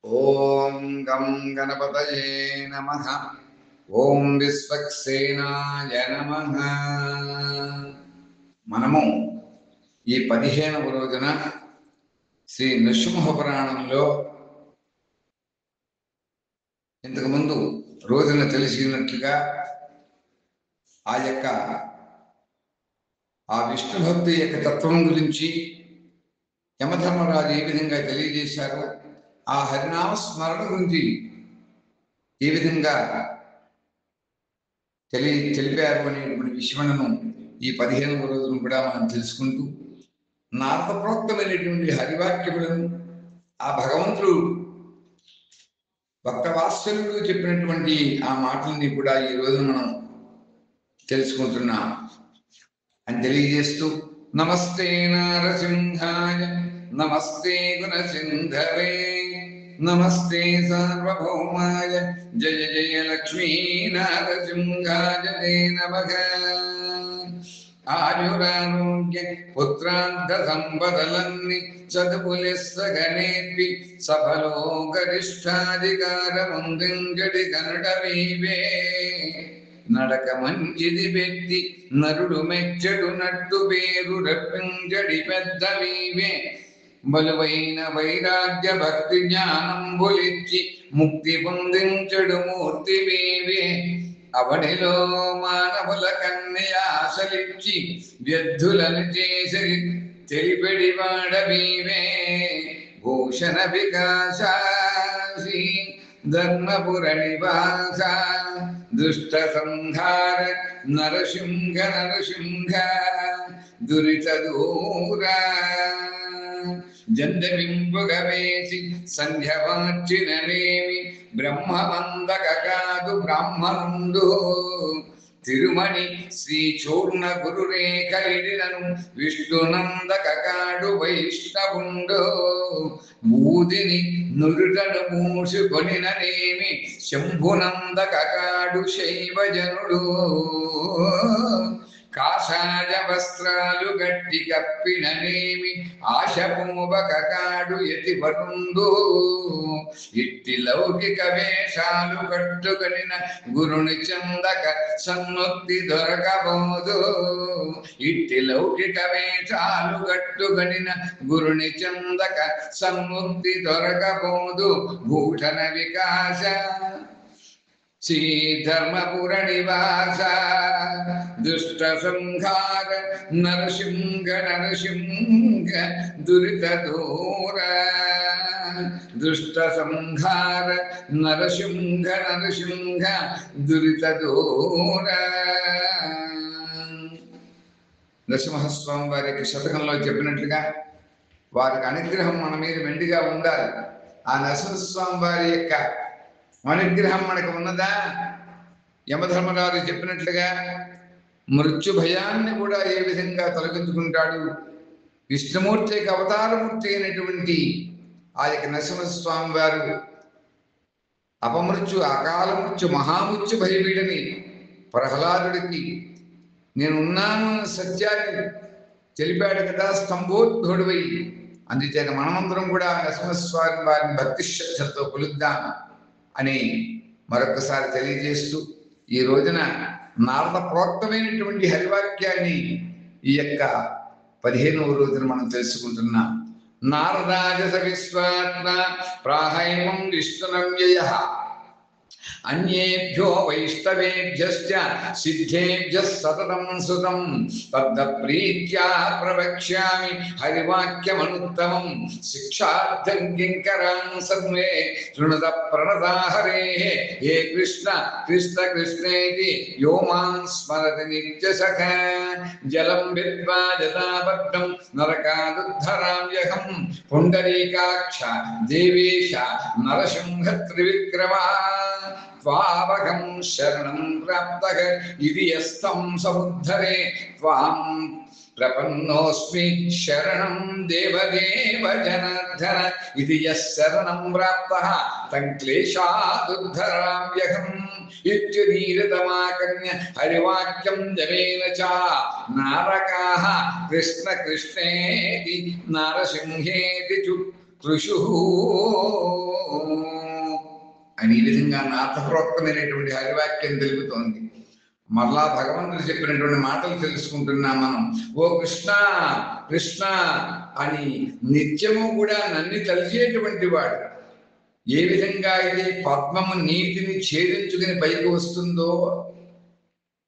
ఓం గం గణపతయే నమః. ఓం విశ్వక్సేనాయ నమః. మనము ఈ 15వ రోజున శ్రీ నృసింహ పురాణంలో ఇంతకుముందు రోజున తెలిసినట్లుగా ఆ విష్ణు భక్తి యొక్క తత్వం గురించి యమధర్మరాజు ఏ విధంగా తెలియజేశారు, ఆ హరినామ స్మరణ గురించి ఏ విధంగా తెలిపారు అనేటువంటి విషయములను ఈ 15వ రోజును కూడా మనం తెలుసుకుంటూ నారద ప్రోక్తమైనటువంటి హరివాక్యములను ఆ భగవంతుడు భక్తవాత్సల్యుడు చెప్పినటువంటి ఆ మాటల్ని కూడా ఈ రోజు మనం తెలుసుకుంటున్నాం అని తెలియజేస్తూ నమస్తే నారసింహాయ నమస్తే గుణసింధవే నమస్తే సార్వభౌమాయ జయ జయ లక్ష్మీ నారసింహాయ తే నమః. ఆయురారోగ్య పుత్రాంత సంపదలన్ని చదువులెస్సగనేపి సఫలో గరిష్టాధికారముందించడి కనుడవీవే. నడక మంచిది వ్యక్తి నరుడు మెచ్చడు నట్టు పేరు రప్పించడి పెద్దవీవే. బలువైన వైరాగ్య భక్తి జ్ఞానంబులిచ్చి ముక్తి పొందించడు మూర్తి వీవే. అవనిలో మానవుల కన్యయాసలిచ్చి వ్యర్థులను చేసి తెలిపెడి వాడవీవే. భూషణ వికాసాసి ధర్మపుర నివాస దుష్ట సంహార నరసింహ దురిత దూర. జందవింపుగ వేసి సంధ్యవార్చిననేమి బ్రహ్మవందక కాదు బ్రాహ్మణుండు. తిరుమణి శ్రీ చూర్ణ గురురేఖలిడినను విష్ణునందక కాడు వైష్ణవుండు. బూదిని నురుటను మూసుకొనిననేమి శంభునందక కాడు శైవజనుడు. కాషాయ వస్త్రాలు గట్టి కప్పిననేమి ఆశపూవక కాడు యతివరుండు. ఇట్టి లౌకిక వేషాలు కట్టుకొనిన గురుని చందక సన్ముక్తి దొరకబోదు. ఇట్టి లౌకిక వేషాలు కట్టుకొనిన గురుని చందక సన్ముక్తి దొరకబోదు. భూషణ వికాస శ్రీ ధర్మపుర నివాస దుష్ట సంహార నరసింహ దురిత దూర. దుష్ట సంహార నరసింహ దురిత దూర. నరసింహస్వామి వారికి శతకంలో చెప్పినట్లుగా వారికి అనుగ్రహం మన మీద మెండుగా ఉండాలి. ఆ నరసింహస్వామి వారి యొక్క అనుగ్రహం మనకు ఉన్నదా? యమధర్మరాజు చెప్పినట్లుగా మృత్యు భయాన్ని కూడా ఏ విధంగా తొలగించుకుంటాడు. విష్ణుమూర్తి యొక్క అవతారమూర్తి అయినటువంటి ఆ యొక్క నరసింహస్వామి వారు అపమృత్యు, అకాల మృత్యు, మహామృత్యు భయవీడని ప్రహ్లాదుడికి నేనున్నాను సత్యాన్ని తెలిపాడు కదా స్తంభోద్భుడువై. అందుచేత మనమందరం కూడా నరసింహస్వామి వారిని భక్తి శ్రద్ధలతో కొలుద్దాం అని మరొకసారి తెలియజేస్తూ ఈ రోజున నారద ప్రోక్తమైనటువంటి హరివాక్యాన్ని ఈ యొక్క 15వ రోజున మనం తెలుసుకుంటున్నాం. నారదాజ విశ్వాత్మ ప్రాహైమం విష్ణునవ్యయ అన్యేభ్యో వైష్ణవేభ్యశ్చ సిద్ధేభ్యః సతతం సుతం తద్ద ప్రీత్యా ప్రవక్ష్యామి హరివాక్యమనుత్తమం. శిక్షార్థం కింకరాం సర్వే శృణుత ప్రణతా హరేః. హే కృష్ణ కృష్ణ కృష్ణేతి యో మాం స్మరతి నిత్యసఖ. జలం విద్వా జటాబద్ధం నరకాదుద్ధరామ్యహం. పుండరీకాక్ష దేవేశ నరసింహ త్రివిక్రమా. త్వావహం శరణం ప్రాప్తః ఇది యస్తం సముద్ధరే. త్వాం ప్రపన్నోస్మి శరణం దేవదేవ జనార్దన. ఇది యః శరణం ప్రాప్తః తం క్లేశాదుద్ధరామ్యహం. ఇత్యుదీరితమాకర్ణ్య హరివాక్యం జవేన చ నారకాః కృష్ణ కృష్ణేతి నరసింహేతి కృషు. అని ఈ విధంగా నాథప్రోక్తమైనటువంటి హరివాక్యం తెలుపుతోంది. మరలా భగవంతుడు చెప్పినటువంటి మాటలు తెలుసుకుంటున్నాం మనం. ఓ కృష్ణ కృష్ణ అని నిత్యము కూడా నన్ను తలిచేటువంటి వాడు. ఏ విధంగా అయితే పద్మము నీటిని ఛేదించుకుని పైకి వస్తుందో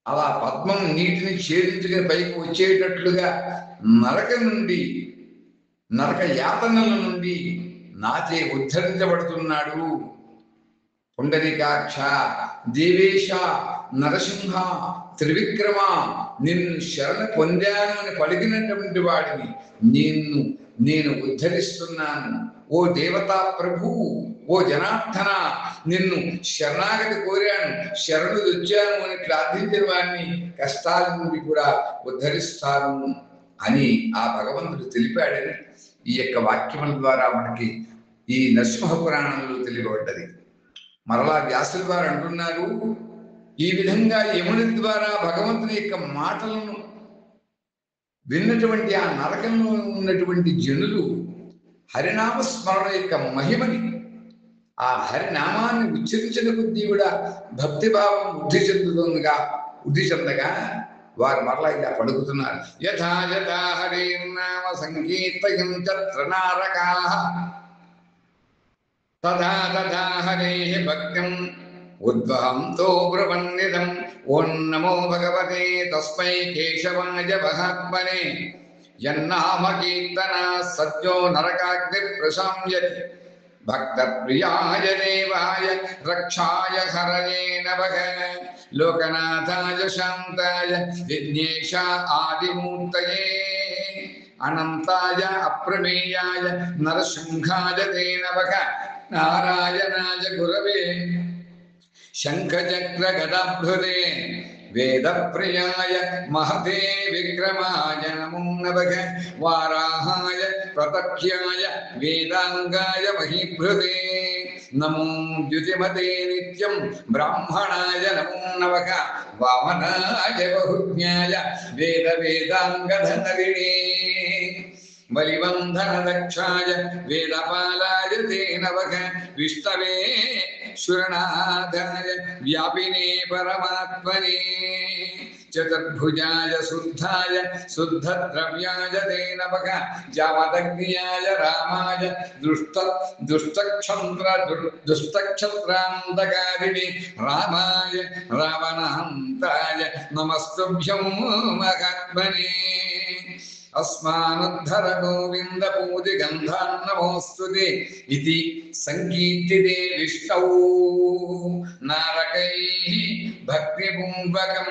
అలా పద్మము నీటిని ఛేదించుకుని పైకి వచ్చేటట్లుగా నరక యాతనల నుండి నాచే ఉద్ధరించబడుతున్నాడు. పుండరీకాక్ష, దేవేశ, నరసింహ, త్రివిక్రమ, నిన్ను శరణ పొందాను అని పలికినటువంటి వాడిని నేను ఉద్ధరిస్తున్నాను. ఓ దేవతా ప్రభు, ఓ జనార్దన, నిన్ను శరణాగతి కోరాను, శరణు వచ్చాను అని ప్రార్థించిన వాడిని కష్టాల నుండి కూడా ఉద్ధరిస్తాను అని ఆ భగవంతుడు తెలిపాడని ఈ యొక్క వాక్యముల ద్వారా మనకి ఈ నరసింహ పురాణంలో తెలియబడ్డది. మరలా వ్యాసుల వారు అంటున్నారు, ఈ విధంగా యముని ద్వారా భగవంతుని యొక్క మాటలను విన్నటువంటి ఆ నరకంలో ఉన్నటువంటి జనులు హరినామ స్మరణ యొక్క మహిమని, ఆ హరినామాన్ని ఉచ్చరించిన కొద్దీ కూడా భక్తిభావం వృద్ధి చెందగా వారు మరలా ఇలా పలుకుతున్నారు. యథా యథా హరినామ సంకీర్తయంత్ర నారకాః తథా తథా హరేః భక్త్యం ఉద్వహంతో బ్రువన్నిదం. ఓం నమో భగవతే తస్మై కేశవాయ మహాత్మనే యన్నామ కీర్తనా సత్యో నరకాగ్ని ప్రశామ్యతి. భక్త ప్రియాయ దేవాయ రక్షాయ హరయే నమః. లోకనాథాయ శాంతాయ విఘ్నేశ ఆదిమూర్తయే అనంతాయ అప్రమేయాయ నరసింహాయ తే నమః. నారాయణాయ గురవే శంఖచక్ర గదాభృతే వేద ప్రియాయ మహతే విక్రమాయ నమో నమః. వారాహాయ ప్రతఖ్యాయ వేదాంగాయ మహీభృతే నమో ద్యుతిమతే నిత్యం బ్రాహ్మణాయ నమో నమః. వామనాయ బహుజ్ఞాయ వేదాంగధరిణే బలివంధన దక్షాయ వేదపాలాయ తే నమః. విష్ణవే శురణాధాయ వ్యాపినే పరమాత్మనే చతుర్భుజాయ శుద్ధాయ శుద్ధద్రవ్యాయ తే నమః. జావదగ్నియాయ రామాయ దుష్టక్షత్రాంతకారిణి రామాయ రావణాంతాయ నమస్తుభ్యం మహాత్మనే. అస్మానుద్ధర గోవింద పూజి గంధాన్నమోస్తుతే ఇతి సంకీర్తితే విష్ణౌ నారకైః భక్తిపూర్వకం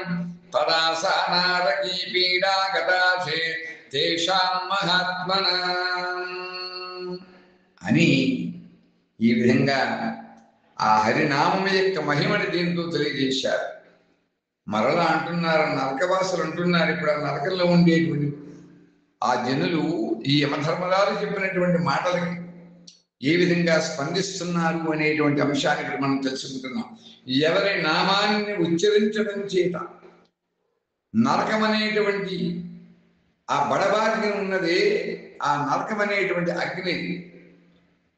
తదాసా నారకీ పీడా గతాసే తేషాం మహాత్మనాం అని ఈ విధంగా ఆ హరినామం యొక్క మహిమని దీంతో తెలియజేశారు. మరలా అంటున్నారు, నరకవాసులు అంటున్నారు, ఇప్పుడు ఆ నరకంలో ఉండేటువంటి ఆ జనులు ఈ యమధర్మరాజు చెప్పినటువంటి మాటలకి ఏ విధంగా స్పందిస్తున్నారు అనేటువంటి అంశాన్ని ఇక్కడ మనం తెలుసుకుంటున్నాం. ఎవరి నామాన్ని ఉచ్చరించడం చేత నరకం అనేటువంటి ఆ బడబాగ్ని ఉన్నదే, ఆ నరకం అనేటువంటి అగ్ని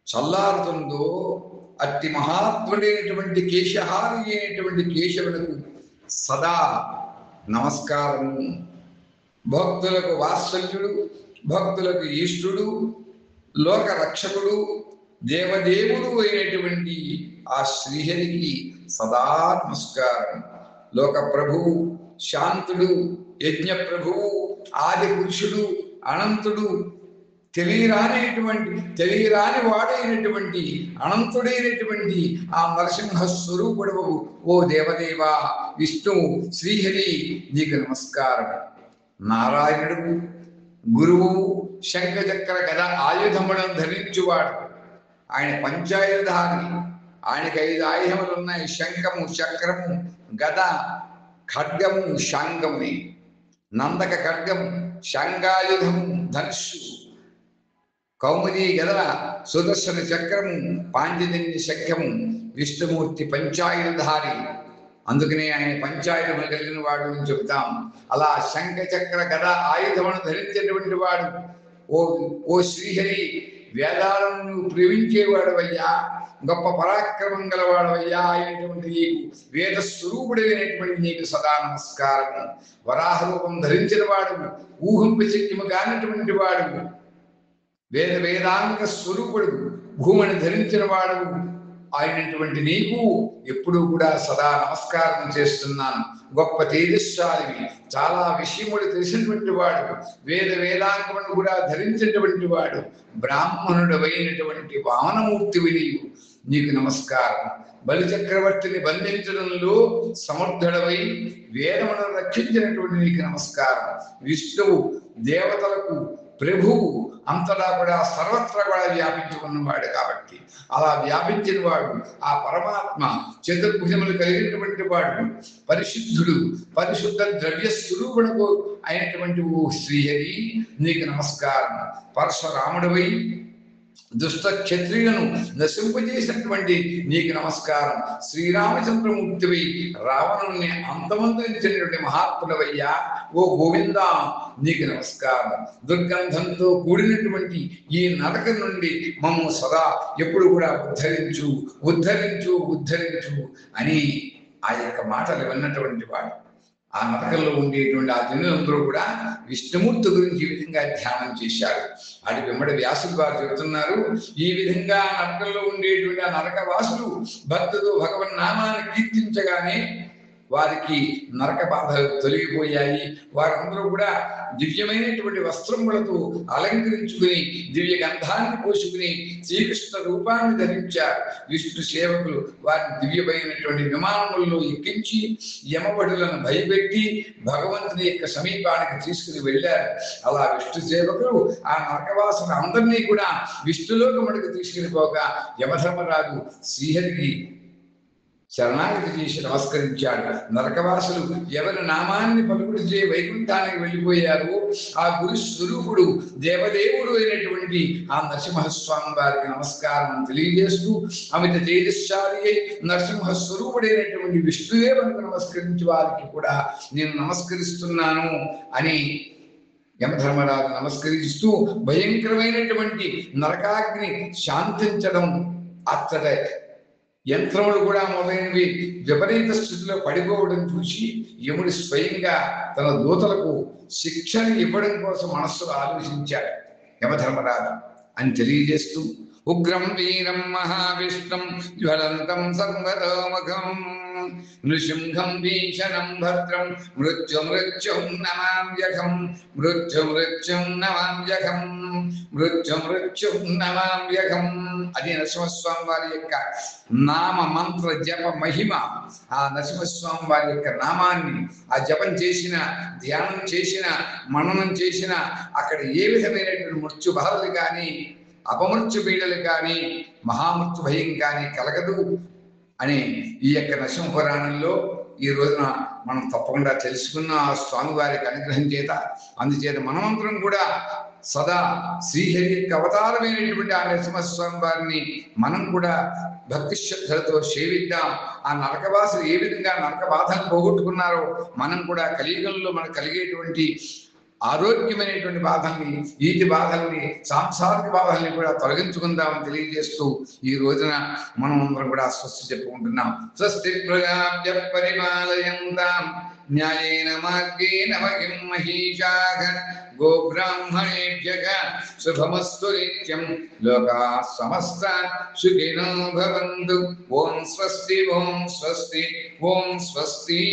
చల్లారుతుందో అట్టి మహాత్ముడైనటువంటి కేశహారి అయినటువంటి కేశవులకు సదా నమస్కారము. భక్తులకు వాత్సల్యుడు, భక్తులకు ఈష్టుడు, లోక రక్షకుడు, దేవదేవుడు అయినటువంటి ఆ శ్రీహరికి సదా నమస్కారం. లోక ప్రభువు, శాంతుడు, యజ్ఞ ప్రభువు, ఆది పురుషుడు, అనంతుడు, తెలియరాని వాడైనటువంటి అనంతుడైనటువంటి ఆ నరసింహ స్వరూపుడు ఓ దేవదేవా విష్ణువు శ్రీహరి నీకు నమస్కారం. నారాయణుడు గురువు, శంఖచక్ర గద ఆయుధములను ధరించువాడు. ఆయన పంచాయుధారి, ఆయనకి 5 ఆయుధములు ఉన్నాయి. శంఖము, చక్రము, గద, ఖడ్గము, శాంగముని. నందక ఖడ్గము, శాంగాయుధము, ధనుస్సు, కౌముది గద, సుదర్శన చక్రము, పాంచజన్య శంఖము. విష్ణుమూర్తి పంచాయుధారి, అందుకనే ఆయన పంచాయుధములు కలిగిన వాడు అని చెబుతాం. అలా శంఖ చక్ర గద ఆయుధమును ధరించేటువంటి వాడు ఓ శ్రీహరి వేదాలను నువ్వు ప్రేమించేవాడవయ్యా, గొప్ప పరాక్రమం గలవాడవయ్యా అయినటువంటి నీకు, వేద స్వరూపుడైనటువంటి నీకు సదా నమస్కారము. వరాహ రూపం ధరించిన వాడు, ఊహింప శక్యము కానటువంటి వాడు, వేదాంగ స్వరూపుడు, భూమిని ధరించిన వాడు అయినటువంటి నీకు ఎప్పుడూ కూడా సదా నమస్కారం చేస్తున్నాను. గొప్ప తేజస్శాలివి, చాలా విషయములు తెలిసినటువంటి వాడు, వేదాంగమును కూడా ధరించినటువంటి వాడు, బ్రాహ్మణుడు అయినటువంటి వామనమూర్తివి నీకు నమస్కారం. బలిచక్రవర్తిని బంధించడంలో సమర్థుడవై వేదమును రక్షించినటువంటి నీకు నమస్కారం. విష్ణువు దేవతలకు ప్రభువు, అంతటా కూడా సర్వత్రా కూడా వ్యాపించి ఉన్నవాడు కాబట్టి అలా వ్యాపించిన వాడు ఆ పరమాత్మ చతుర్భుజములు కలిగినటువంటి వాడు, పరిశుద్ధుడు, పరిశుద్ధ ద్రవ్య స్వరూపుడు అయినటువంటి ఓ శ్రీహరి నీకు నమస్కారం. పరశురాముడివై దుష్ట క్షత్రియులను నశింపజేసినటువంటి నీకు నమస్కారం. శ్రీరామచంద్రమూర్తివై రావణుని అంతమందించినటువంటి మహాత్ముడవయ్యా ఓ గోవింద నీకు నమస్కారం. దుర్గంధంతో కూడినటువంటి ఈ నరక నుండి మమ్ము సదా ఎప్పుడు కూడా ఉద్ధరించు ఉద్ధరించు ఉద్ధరించు అని ఆ యొక్క మాటలు విన్నటువంటి వాడు. ఆ నరకంలో ఉండేటువంటి ఆ జనులందరూ కూడా విష్ణుమూర్తి గురించి ఈ విధంగా ధ్యానం చేశారు. అటు వెంబడి వ్యాసులు వారు చెబుతున్నారు, ఈ విధంగా నరకంలో ఉండేటువంటి ఆ నరకవాసులు భక్తులు భగవన్ నామాన్ని కీర్తించగానే వారికి నరక బాధలు తొలగిపోయాయి. వారందరూ కూడా దివ్యమైనటువంటి వస్త్రములతో అలంకరించుకుని దివ్య గంధాన్ని పోసుకుని శ్రీకృష్ణ రూపాన్ని ధరించారు. విష్ణు సేవకులు వారిని దివ్యమైనటువంటి విమానములలో ఎక్కించి యమవడులను భయపెట్టి భగవంతుని యొక్క సమీపానికి తీసుకుని వెళ్ళారు. అలా విష్ణు సేవకులు ఆ నరకవాసులు అందరినీ కూడా విష్ణులోకముడికి తీసుకుని పోగా యమధర్మరాజు శ్రీహరికి శరణాగతి చేసి నమస్కరించాడు. నరకవాసులు ఎవరి నామాన్ని పలుకుడిచే వైకుంఠానికి వెళ్ళిపోయారు. ఆ గురు స్వరూపుడు దేవదేవుడు అయినటువంటి ఆ నరసింహస్వామి వారికి నమస్కారం తెలియజేస్తూ అమిత తేజస్శాలి అయి నరసింహ స్వరూపుడైనటువంటి విష్ణుదేవునికి నమస్కరించి వారికి కూడా నేను నమస్కరిస్తున్నాను అని యమధర్మరాజు నమస్కరిస్తూ భయంకరమైనటువంటి నరకాగ్ని శాంతించడం, అచ్చట యంత్రములు కూడా మొదలైనవి విపరీత స్థితిలో పడిపోవడం చూసి యముడు స్వయంగా తన దూతలకు శిక్షణ ఇవ్వడం కోసం మనస్సులో ఆలోచించాడు యమధర్మరాజు అని తెలియజేస్తూ, ఉగ్రం వీరం మహావిష్ణుం జ్వలంతం సర్వతోముఖం నృసింహం భీషణం భద్రం మృత్యుం నమామ్యహం మృత్యుం నమామ్యహం మృత్యుం నమామ్యహం. అది నరసింహస్వామి వారి యొక్క నామ మంత్ర జప మహిమ. ఆ నరసింహస్వామి వారి యొక్క నామాన్ని ఆ జపం చేసిన, ధ్యానం చేసిన, మననం చేసిన అక్కడ ఏ విధమైనటువంటి మృత్యు బాధలు కానీ అపమృత్యు పీడలు కానీ మహామృత్యు భయం కానీ కలగదు అని ఈ యొక్క నరసింహ పురాణంలో ఈ రోజున మనం తప్పకుండా తెలుసుకున్న ఆ స్వామివారికి అనుగ్రహం చేత. అందుచేత మనమంతరం కూడా సదా శ్రీహరి యొక్క అవతారమైనటువంటి ఆ నరసింహస్వామి వారిని మనం కూడా భక్తి శ్రద్ధలతో సేవిద్దాం. ఆ నరకవాసులు ఏ విధంగా నరక బాధను పోగొట్టుకున్నారో మనం కూడా కలియుగంలో మనకు కలిగేటువంటి ఆరోగ్యమైనటువంటి బాధల్ని, ఈటి బాధల్ని, సాంసారిక బాధల్ని కూడా తొలగించుకుందామని తెలియజేస్తూ ఈ రోజున మనం అందరం కూడా స్వస్తి చెప్పుకుంటున్నాం. స్వస్తి ప్రజాభ్య పరిపాలయంతాం న్యాయేన మార్గేణ మహిం మహీషాః గోబ్రాహ్మణేభ్యః శుభమస్తు నిత్యం లోకాః సమస్తాః సుఖినో భవంతు. ఓం స్వస్తి ఓం స్వస్తి ఓం స్వస్తి.